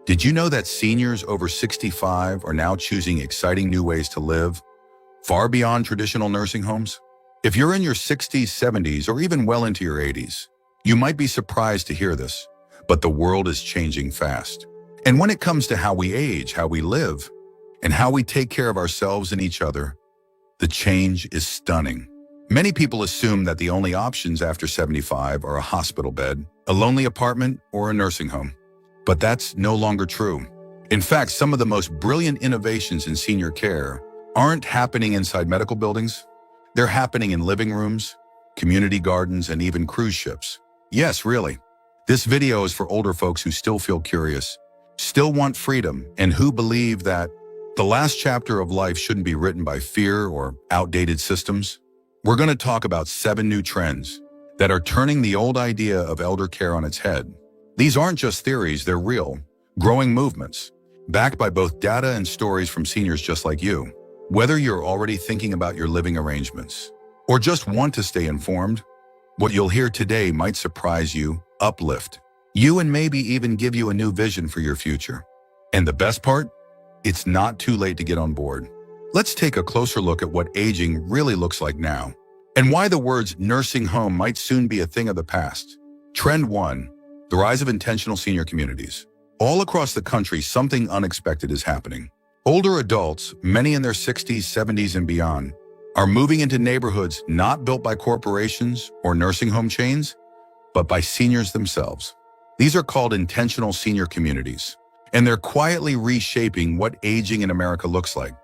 Did you know that seniors over 65 are now choosing exciting new ways to live, far beyond traditional nursing homes? If you're in your 60s, 70s, or even well into your 80s, you might be surprised to hear this, but the world is changing fast. And when it comes to how we age, how we live, and how we take care of ourselves and each other, the change is stunning. Many people assume that the only options after 75 are a hospital bed, a lonely apartment, or a nursing home. But that's no longer true. In fact, some of the most brilliant innovations in senior care aren't happening inside medical buildings. They're happening in living rooms, community gardens, and even cruise ships. Yes, really. This video is for older folks who still feel curious, still want freedom, and who believe that the last chapter of life shouldn't be written by fear or outdated systems. We're going to talk about 7 new trends that are turning the old idea of elder care on its head. These aren't just theories, they're real, growing movements, backed by both data and stories from seniors just like you. Whether you're already thinking about your living arrangements or just want to stay informed, what you'll hear today might surprise you, uplift you, and maybe even give you a new vision for your future. And the best part? It's not too late to get on board. Let's take a closer look at what aging really looks like now, and why the words nursing home might soon be a thing of the past. Trend 1. The rise of intentional senior communities. All across the country, something unexpected is happening. Older adults, many in their 60s, 70s, and beyond, are moving into neighborhoods not built by corporations or nursing home chains, but by seniors themselves. These are called intentional senior communities, and they're quietly reshaping what aging in America looks like.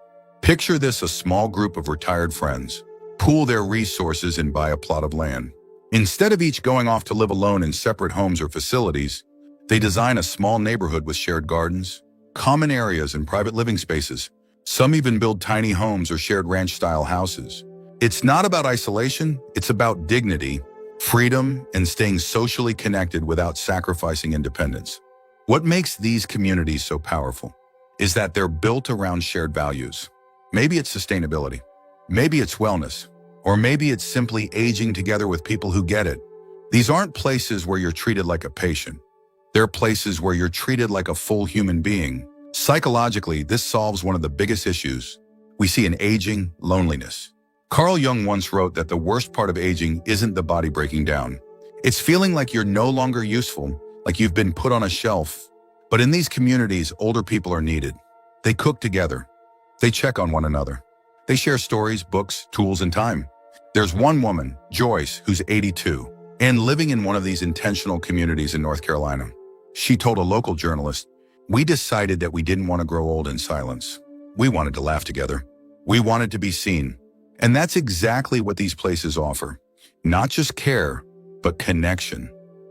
Picture this: a small group of retired friends pool their resources and buy a plot of land. Instead of each going off to live alone in separate homes or facilities, they design a small neighborhood with shared gardens, common areas, and private living spaces. Some even build tiny homes or shared ranch-style houses. It's not about isolation, it's about dignity, freedom, and staying socially connected without sacrificing independence. What makes these communities so powerful is that they're built around shared values. Maybe it's sustainability, maybe it's wellness, or maybe it's simply aging together with people who get it. These aren't places where you're treated like a patient. They're places where you're treated like a full human being. Psychologically, this solves one of the biggest issues we see in aging: loneliness. Carl Jung once wrote that the worst part of aging isn't the body breaking down. It's feeling like you're no longer useful, like you've been put on a shelf. But in these communities, older people are needed. They cook together. They check on one another. They share stories, books, tools, and time. There's one woman, Joyce, who's 82, and living in one of these intentional communities in North Carolina. She told a local journalist, "We decided that we didn't want to grow old in silence. We wanted to laugh together. We wanted to be seen." And that's exactly what these places offer. Not just care, but connection.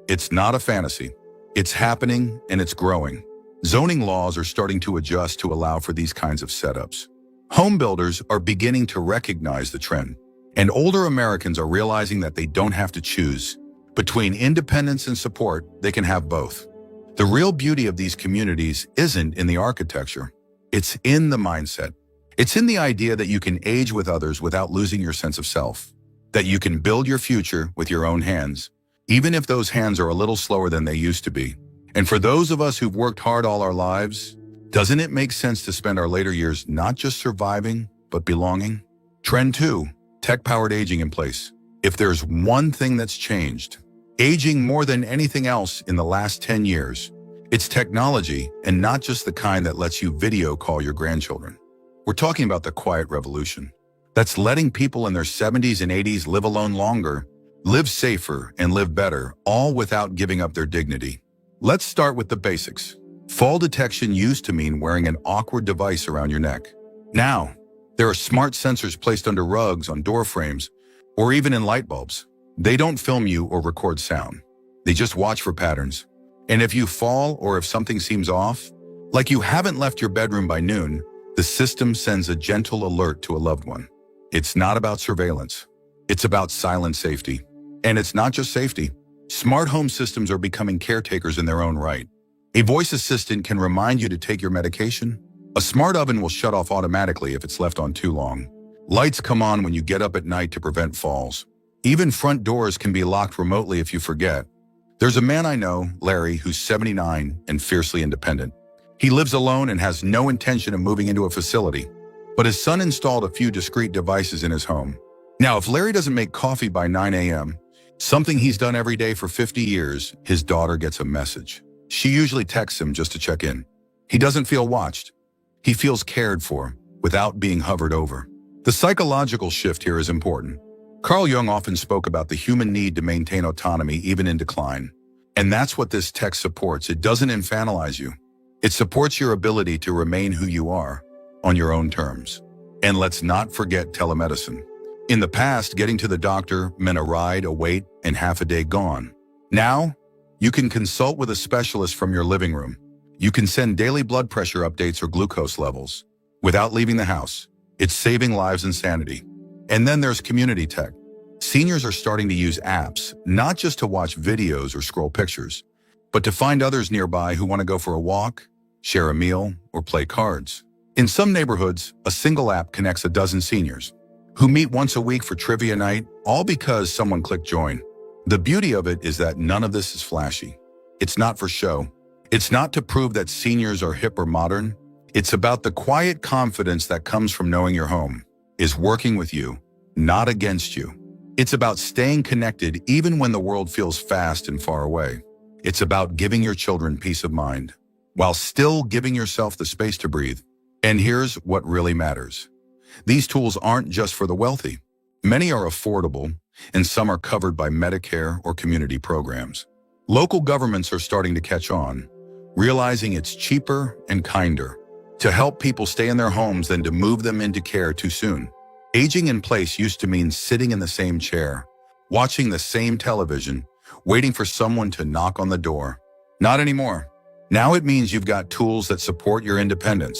It's not a fantasy. It's happening, and it's growing. Zoning laws are starting to adjust to allow for these kinds of setups. Home builders are beginning to recognize the trend, and older Americans are realizing that they don't have to choose between independence and support. They can have both. The real beauty of these communities isn't in the architecture. It's in the mindset. It's in the idea that you can age with others without losing your sense of self, that you can build your future with your own hands, even if those hands are a little slower than they used to be. And for those of us who've worked hard all our lives, doesn't it make sense to spend our later years not just surviving, but belonging? Trend 2, tech-powered aging in place. If there's one thing that's changed, aging more than anything else in the last 10 years, it's technology, and not just the kind that lets you video call your grandchildren. We're talking about the quiet revolution. That's letting people in their 70s and 80s live alone longer, live safer, and live better, all without giving up their dignity. Let's start with the basics. Fall detection used to mean wearing an awkward device around your neck. Now, there are smart sensors placed under rugs, on door frames, or even in light bulbs. They don't film you or record sound. They just watch for patterns. And if you fall or if something seems off, like you haven't left your bedroom by noon, the system sends a gentle alert to a loved one. It's not about surveillance. It's about silent safety. And it's not just safety. Smart home systems are becoming caretakers in their own right. A voice assistant can remind you to take your medication. A smart oven will shut off automatically if it's left on too long. Lights come on when you get up at night to prevent falls. Even front doors can be locked remotely if you forget. There's a man I know, Larry, who's 79 and fiercely independent. He lives alone and has no intention of moving into a facility, but his son installed a few discrete devices in his home. Now, if Larry doesn't make coffee by 9 a.m., something he's done every day for 50 years, his daughter gets a message. She usually texts him just to check in. He doesn't feel watched. He feels cared for without being hovered over. The psychological shift here is important. Carl Jung often spoke about the human need to maintain autonomy even in decline. And that's what this text supports. It doesn't infantilize you. It supports your ability to remain who you are on your own terms. And let's not forget telemedicine. In the past, getting to the doctor meant a ride, a wait, and half a day gone. Now, you can consult with a specialist from your living room. You can send daily blood pressure updates or glucose levels without leaving the house. It's saving lives and sanity. And then there's community tech. Seniors are starting to use apps, not just to watch videos or scroll pictures, but to find others nearby who want to go for a walk, share a meal, or play cards. In some neighborhoods, a single app connects a dozen seniors who meet once a week for trivia night, all because someone clicked join. The beauty of it is that none of this is flashy. It's not for show. It's not to prove that seniors are hip or modern. It's about the quiet confidence that comes from knowing your home is working with you, not against you. It's about staying connected even when the world feels fast and far away. It's about giving your children peace of mind while still giving yourself the space to breathe. And here's what really matters. These tools aren't just for the wealthy. Many are affordable, and some are covered by Medicare or community programs. Local governments are starting to catch on, realizing it's cheaper and kinder to help people stay in their homes than to move them into care too soon. Aging in place used to mean sitting in the same chair, watching the same television, waiting for someone to knock on the door. Not anymore. Now it means you've got tools that support your independence,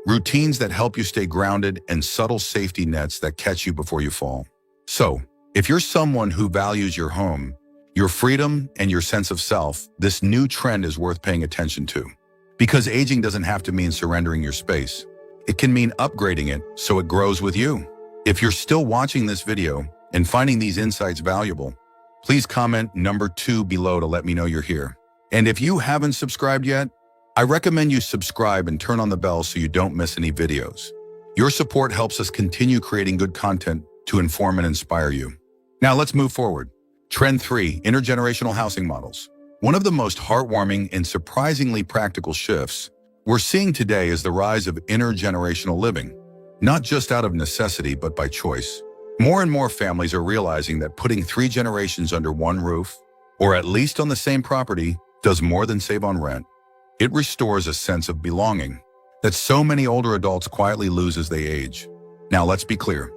routines that help you stay grounded, and subtle safety nets that catch you before you fall. So, if you're someone who values your home, your freedom, and your sense of self, this new trend is worth paying attention to. Because aging doesn't have to mean surrendering your space. It can mean upgrading it so it grows with you. If you're still watching this video and finding these insights valuable, please comment number 2 below to let me know you're here. And if you haven't subscribed yet, I recommend you subscribe and turn on the bell so you don't miss any videos. Your support helps us continue creating good content to inform and inspire you. Now let's move forward. Trend 3, intergenerational housing models. One of the most heartwarming and surprisingly practical shifts we're seeing today is the rise of intergenerational living, not just out of necessity, but by choice. More and more families are realizing that putting 3 generations under one roof, or at least on the same property, does more than save on rent. It restores a sense of belonging that so many older adults quietly lose as they age. Now let's be clear.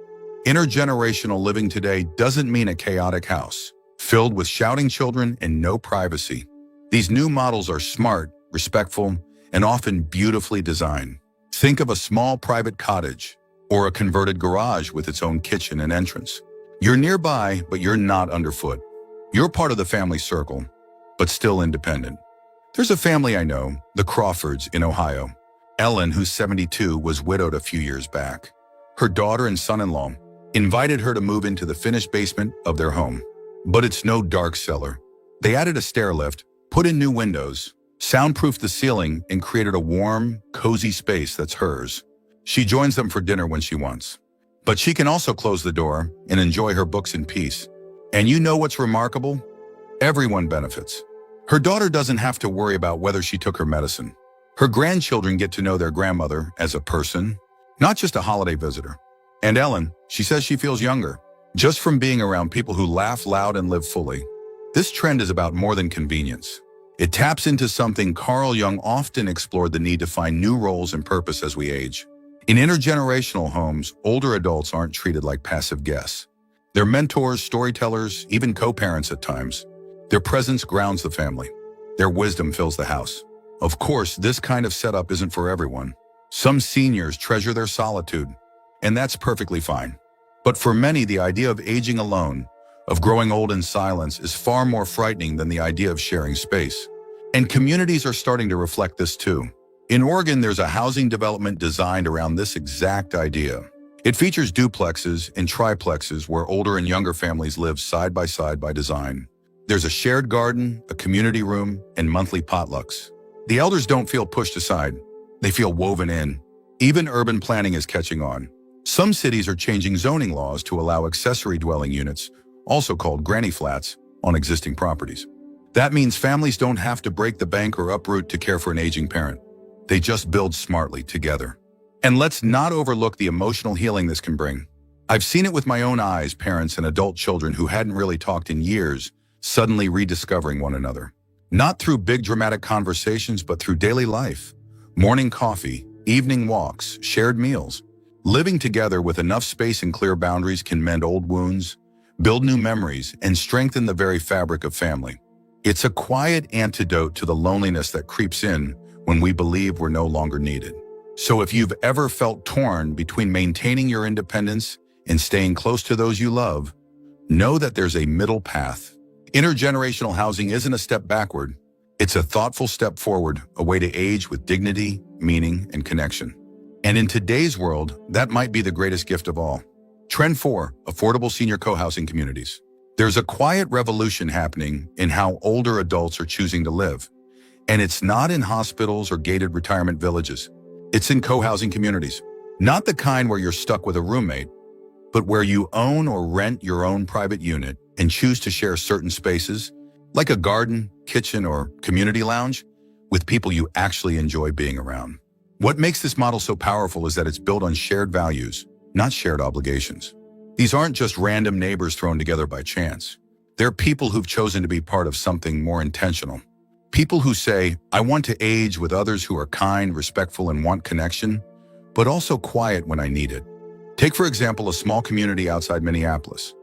Intergenerational living today doesn't mean a chaotic house filled with shouting children and no privacy. These new models are smart, respectful, and often beautifully designed. Think of a small private cottage or a converted garage with its own kitchen and entrance. You're nearby, but you're not underfoot. You're part of the family circle, but still independent. There's a family I know, the Crawfords in Ohio. Ellen, who's 72, was widowed a few years back. Her daughter and son-in-law invited her to move into the finished basement of their home. But it's no dark cellar. They added a stair lift, put in new windows, soundproofed the ceiling, and created a warm, cozy space that's hers. She joins them for dinner when she wants. But she can also close the door and enjoy her books in peace. And you know what's remarkable? Everyone benefits. Her daughter doesn't have to worry about whether she took her medicine. Her grandchildren get to know their grandmother as a person, not just a holiday visitor. And Ellen, she says she feels younger, just from being around people who laugh loud and live fully. This trend is about more than convenience. It taps into something Carl Jung often explored: the need to find new roles and purpose as we age. In intergenerational homes, older adults aren't treated like passive guests. They're mentors, storytellers, even co-parents at times. Their presence grounds the family. Their wisdom fills the house. Of course, this kind of setup isn't for everyone. Some seniors treasure their solitude, and that's perfectly fine. But for many, the idea of aging alone, of growing old in silence, is far more frightening than the idea of sharing space. And communities are starting to reflect this too. In Oregon, there's a housing development designed around this exact idea. It features duplexes and triplexes where older and younger families live side by side by design. There's a shared garden, a community room, and monthly potlucks. The elders don't feel pushed aside. They feel woven in. Even urban planning is catching on. Some cities are changing zoning laws to allow accessory dwelling units, also called granny flats, on existing properties. That means families don't have to break the bank or uproot to care for an aging parent. They just build smartly together. And let's not overlook the emotional healing this can bring. I've seen it with my own eyes, parents and adult children who hadn't really talked in years, suddenly rediscovering one another. Not through big dramatic conversations, but through daily life. Morning coffee, evening walks, shared meals. Living together with enough space and clear boundaries can mend old wounds, build new memories, and strengthen the very fabric of family. It's a quiet antidote to the loneliness that creeps in when we believe we're no longer needed. So if you've ever felt torn between maintaining your independence and staying close to those you love, know that there's a middle path. Intergenerational housing isn't a step backward. It's a thoughtful step forward, a way to age with dignity, meaning, and connection. And in today's world, that might be the greatest gift of all. Trend 4, affordable senior co-housing communities. There's a quiet revolution happening in how older adults are choosing to live. And it's not in hospitals or gated retirement villages. It's in co-housing communities. Not the kind where you're stuck with a roommate, but where you own or rent your own private unit and choose to share certain spaces, like a garden, kitchen, or community lounge, with people you actually enjoy being around. What makes this model so powerful is that it's built on shared values, not shared obligations. These aren't just random neighbors thrown together by chance. They're people who've chosen to be part of something more intentional. People who say, I want to age with others who are kind, respectful, and want connection, but also quiet when I need it. Take, for example, a small community outside Minneapolis,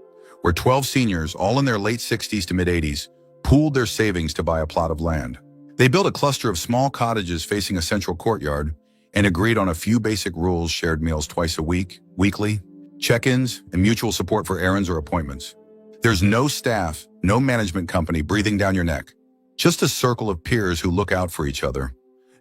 where 12 seniors, all in their late 60s to mid-80s, pooled their savings to buy a plot of land. They built a cluster of small cottages facing a central courtyard and agreed on a few basic rules: shared meals twice a week, weekly, check-ins, and mutual support for errands or appointments. There's no staff, no management company breathing down your neck. Just a circle of peers who look out for each other,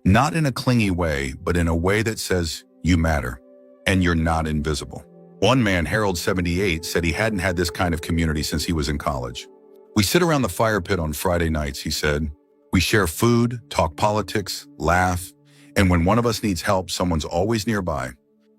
not in a clingy way, but in a way that says, you matter, and you're not invisible. One man, Harold, 78, said he hadn't had this kind of community since he was in college. We sit around the fire pit on Friday nights, he said. We share food, talk politics, laugh, and when one of us needs help, someone's always nearby.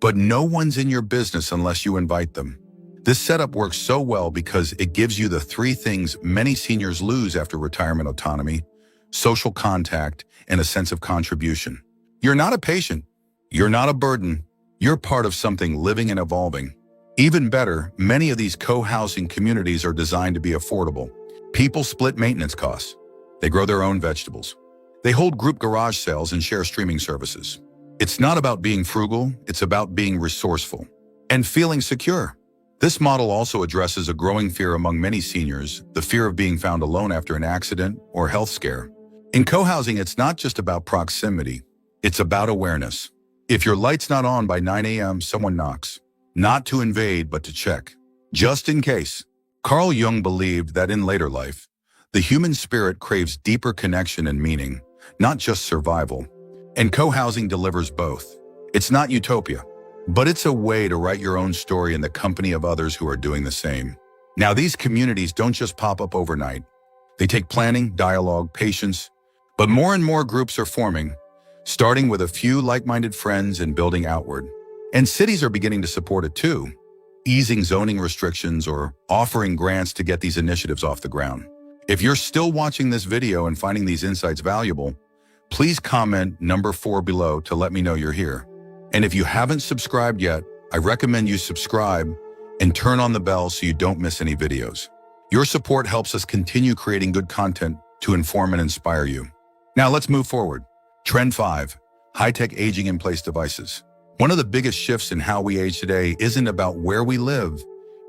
But no one's in your business unless you invite them. This setup works so well because it gives you the three things many seniors lose after retirement: autonomy, social contact, and a sense of contribution. You're not a patient. You're not a burden. You're part of something living and evolving. Even better, many of these co-housing communities are designed to be affordable. People split maintenance costs. They grow their own vegetables. They hold group garage sales and share streaming services. It's not about being frugal, it's about being resourceful and feeling secure. This model also addresses a growing fear among many seniors, the fear of being found alone after an accident or health scare. In co-housing, it's not just about proximity, it's about awareness. If your light's not on by 9 a.m., someone knocks. Not to invade, but to check. Just in case. Carl Jung believed that in later life, the human spirit craves deeper connection and meaning, not just survival. And co-housing delivers both. It's not utopia, but it's a way to write your own story in the company of others who are doing the same. Now, these communities don't just pop up overnight. They take planning, dialogue, patience, but more and more groups are forming, starting with a few like-minded friends and building outward. And cities are beginning to support it too, easing zoning restrictions or offering grants to get these initiatives off the ground. If you're still watching this video and finding these insights valuable, please comment number 4 below to let me know you're here. And if you haven't subscribed yet, I recommend you subscribe and turn on the bell so you don't miss any videos. Your support helps us continue creating good content to inform and inspire you. Now let's move forward. Trend 5, high-tech aging-in-place devices. One of the biggest shifts in how we age today isn't about where we live,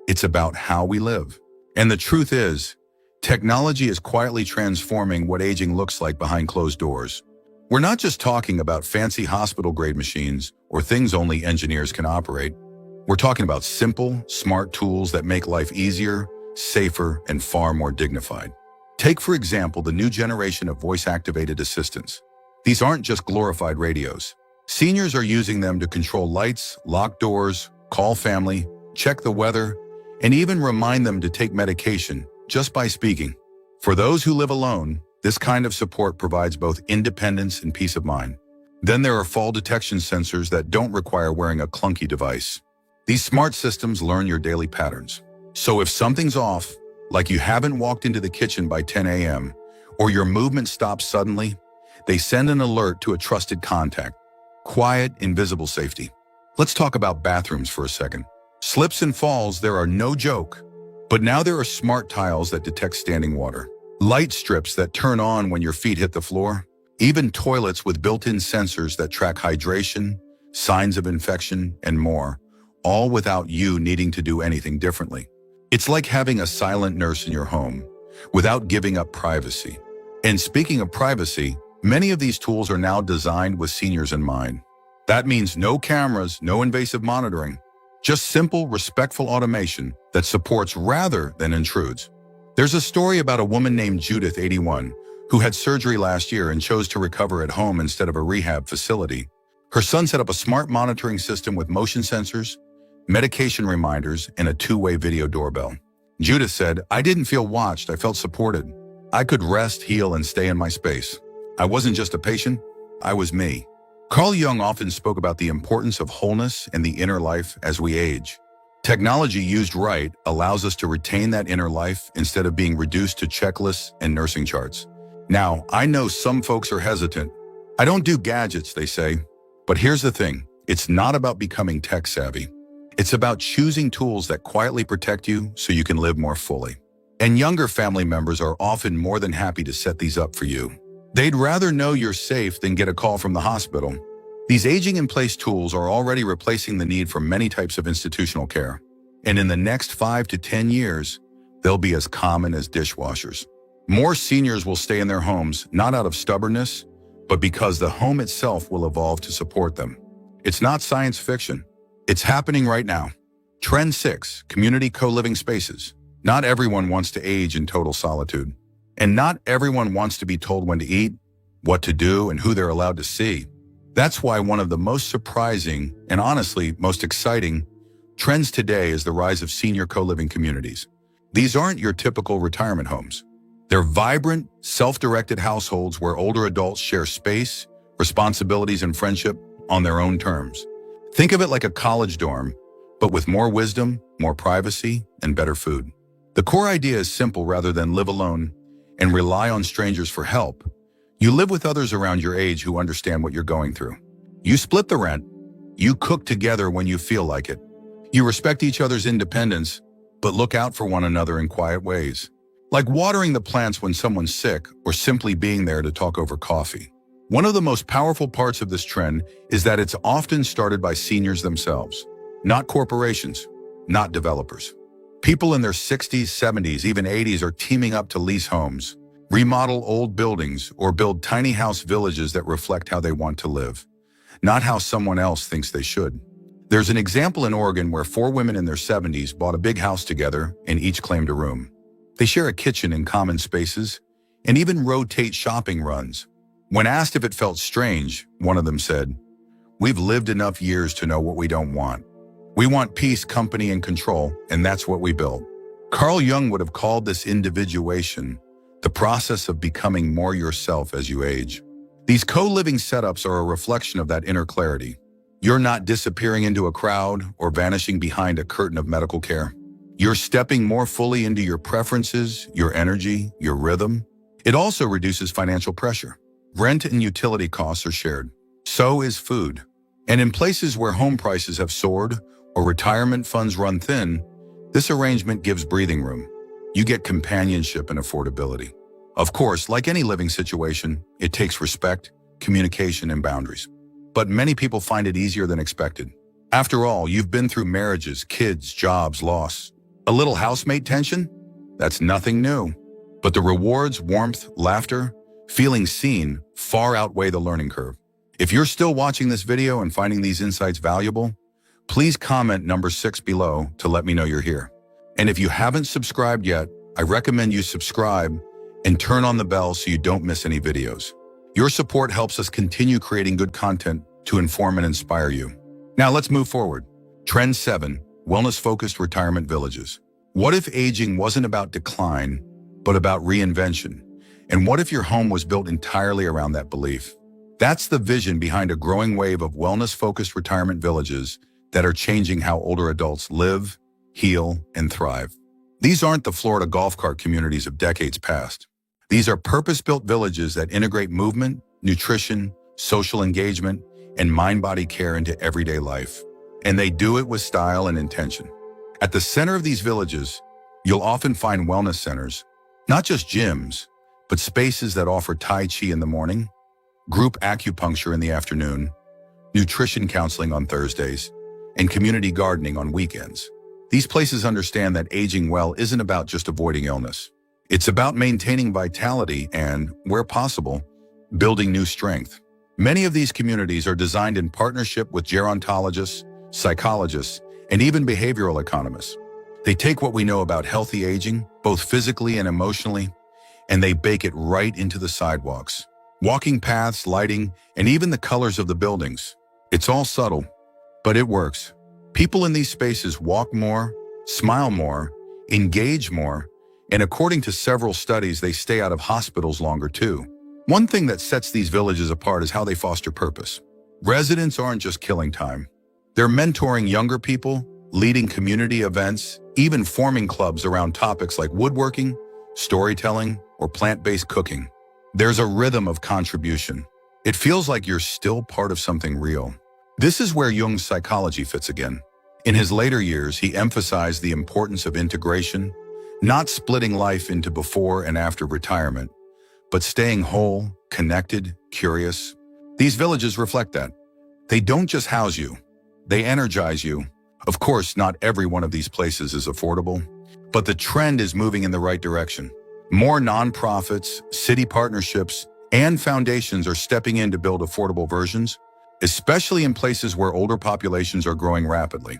it's about how we live. And the truth is, technology is quietly transforming what aging looks like behind closed doors. We're not just talking about fancy hospital-grade machines or things only engineers can operate. We're talking about simple, smart tools that make life easier, safer, and far more dignified. Take, for example, the new generation of voice-activated assistants. These aren't just glorified radios. Seniors are using them to control lights, lock doors, call family, check the weather, and even remind them to take medication just by speaking. For those who live alone, this kind of support provides both independence and peace of mind. Then there are fall detection sensors that don't require wearing a clunky device. These smart systems learn your daily patterns. So if something's off, like you haven't walked into the kitchen by 10 a.m., or your movement stops suddenly, they send an alert to a trusted contact. Quiet, invisible safety. Let's talk about bathrooms for a second. Slips and falls, there are no joke. But now there are smart tiles that detect standing water, light strips that turn on when your feet hit the floor, even toilets with built-in sensors that track hydration, signs of infection, and more, all without you needing to do anything differently. It's like having a silent nurse in your home without giving up privacy. And speaking of privacy, many of these tools are now designed with seniors in mind. That means no cameras, no invasive monitoring, just simple, respectful automation that supports rather than intrudes. There's a story about a woman named Judith, 81, who had surgery last year and chose to recover at home instead of a rehab facility. Her son set up a smart monitoring system with motion sensors, medication reminders, and a two-way video doorbell. Judith said, "I didn't feel watched, I felt supported. I could rest, heal, and stay in my space. I wasn't just a patient, I was me." Carl Jung often spoke about the importance of wholeness and the inner life as we age. Technology used right allows us to retain that inner life instead of being reduced to checklists and nursing charts. Now, I know some folks are hesitant. "I don't do gadgets," they say. But here's the thing, it's not about becoming tech savvy. It's about choosing tools that quietly protect you so you can live more fully. And younger family members are often more than happy to set these up for you. They'd rather know you're safe than get a call from the hospital. These aging-in-place tools are already replacing the need for many types of institutional care. And in the next 5 to 10 years, they'll be as common as dishwashers. More seniors will stay in their homes, not out of stubbornness, but because the home itself will evolve to support them. It's not science fiction. It's happening right now. Trend 6, community co-living spaces. Not everyone wants to age in total solitude. And not everyone wants to be told when to eat, what to do, and who they're allowed to see. That's why one of the most surprising, and honestly, most exciting, trends today is the rise of senior co-living communities. These aren't your typical retirement homes. They're vibrant, self-directed households where older adults share space, responsibilities, and friendship on their own terms. Think of it like a college dorm, but with more wisdom, more privacy, and better food. The core idea is simple. Rather than live alone and rely on strangers for help, you live with others around your age who understand what you're going through. You split the rent. You cook together when you feel like it. You respect each other's independence, but look out for one another in quiet ways. Like watering the plants when someone's sick or simply being there to talk over coffee. One of the most powerful parts of this trend is that it's often started by seniors themselves, not corporations, not developers. People in their 60s, 70s, even 80s are teaming up to lease homes, remodel old buildings, or build tiny house villages that reflect how they want to live, not how someone else thinks they should. There's an example in Oregon where 4 women in their 70s bought a big house together and each claimed a room. They share a kitchen and common spaces, and even rotate shopping runs. When asked if it felt strange, one of them said, "We've lived enough years to know what we don't want. We want peace, company, and control, and that's what we built." Carl Jung would have called this individuation, the process of becoming more yourself as you age. These co-living setups are a reflection of that inner clarity. You're not disappearing into a crowd or vanishing behind a curtain of medical care. You're stepping more fully into your preferences, your energy, your rhythm. It also reduces financial pressure. Rent and utility costs are shared. So is food. And in places where home prices have soared or retirement funds run thin, this arrangement gives breathing room. You get companionship and affordability. Of course, like any living situation, it takes respect, communication, and boundaries. But many people find it easier than expected. After all, you've been through marriages, kids, jobs, loss. A little housemate tension? That's nothing new. But the rewards, warmth, laughter, feeling seen far outweigh the learning curve. If you're still watching this video and finding these insights valuable, please comment number 6 below to let me know you're here. And if you haven't subscribed yet, I recommend you subscribe and turn on the bell so you don't miss any videos. Your support helps us continue creating good content to inform and inspire you. Now let's move forward. Trend 7, wellness-focused retirement villages. What if aging wasn't about decline, but about reinvention? And what if your home was built entirely around that belief? That's the vision behind a growing wave of wellness-focused retirement villages that are changing how older adults live, heal, and thrive. These aren't the Florida golf cart communities of decades past. These are purpose-built villages that integrate movement, nutrition, social engagement, and mind-body care into everyday life. And they do it with style and intention. At the center of these villages, you'll often find wellness centers, not just gyms, but spaces that offer Tai Chi in the morning, group acupuncture in the afternoon, nutrition counseling on Thursdays, and community gardening on weekends. These places understand that aging well isn't about just avoiding illness. It's about maintaining vitality and, where possible, building new strength. Many of these communities are designed in partnership with gerontologists, psychologists, and even behavioral economists. They take what we know about healthy aging, both physically and emotionally, and they bake it right into the sidewalks, walking paths, lighting, and even the colors of the buildings. It's all subtle, but it works. People in these spaces walk more, smile more, engage more, and according to several studies, they stay out of hospitals longer too. One thing that sets these villages apart is how they foster purpose. Residents aren't just killing time. They're mentoring younger people, leading community events, even forming clubs around topics like woodworking, storytelling, or plant-based cooking. There's a rhythm of contribution. It feels like you're still part of something real. This is where Jung's psychology fits again. In his later years, he emphasized the importance of integration, not splitting life into before and after retirement, but staying whole, connected, curious. These villages reflect that. They don't just house you, they energize you. Of course, not every one of these places is affordable, but the trend is moving in the right direction. More nonprofits, city partnerships, and foundations are stepping in to build affordable versions, especially in places where older populations are growing rapidly.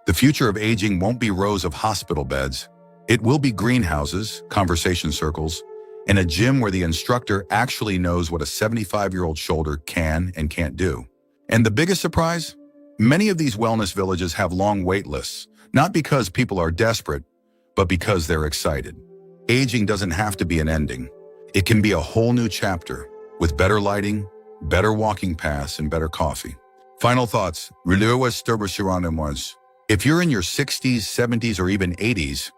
The future of aging won't be rows of hospital beds. It will be greenhouses, conversation circles, and a gym where the instructor actually knows what a 75-year-old shoulder can and can't do. And the biggest surprise? Many of these wellness villages have long wait lists, not because people are desperate, but because they're excited. Aging doesn't have to be an ending. It can be a whole new chapter with better lighting, better walking paths, and better coffee. Final thoughts. If you're in your 60s, 70s, or even 80s,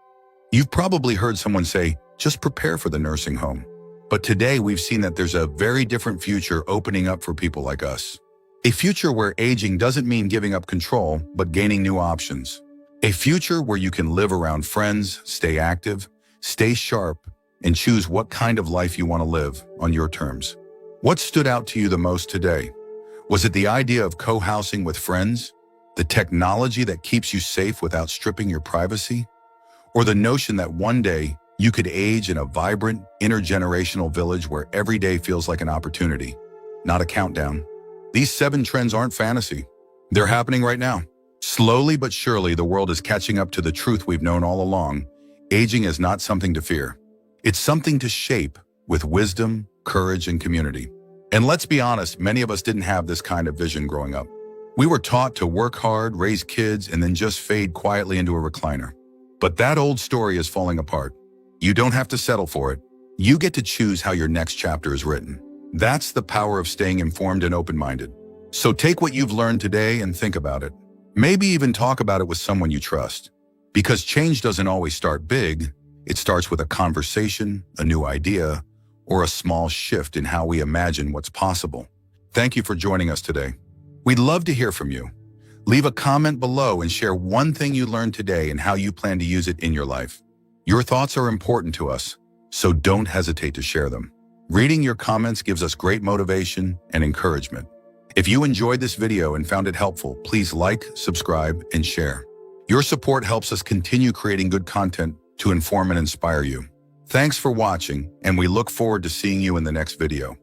you've probably heard someone say, just prepare for the nursing home. But today we've seen that there's a very different future opening up for people like us. A future where aging doesn't mean giving up control, but gaining new options. A future where you can live around friends, stay active, stay sharp, and choose what kind of life you want to live on your terms. What stood out to you the most today? Was it the idea of co-housing with friends? The technology that keeps you safe without stripping your privacy? Or the notion that one day you could age in a vibrant, intergenerational village where every day feels like an opportunity, not a countdown? These 7 trends aren't fantasy. They're happening right now. Slowly but surely, the world is catching up to the truth we've known all along. Aging is not something to fear. It's something to shape with wisdom, courage, and community. And let's be honest, many of us didn't have this kind of vision growing up. We were taught to work hard, raise kids, and then just fade quietly into a recliner. But that old story is falling apart. You don't have to settle for it. You get to choose how your next chapter is written. That's the power of staying informed and open-minded. So take what you've learned today and think about it. Maybe even talk about it with someone you trust. Because change doesn't always start big. It starts with a conversation, a new idea, or a small shift in how we imagine what's possible. Thank you for joining us today. We'd love to hear from you. Leave a comment below and share one thing you learned today and how you plan to use it in your life. Your thoughts are important to us, so don't hesitate to share them. Reading your comments gives us great motivation and encouragement. If you enjoyed this video and found it helpful, please like, subscribe, and share. Your support helps us continue creating good content to inform and inspire you. Thanks for watching, and we look forward to seeing you in the next video.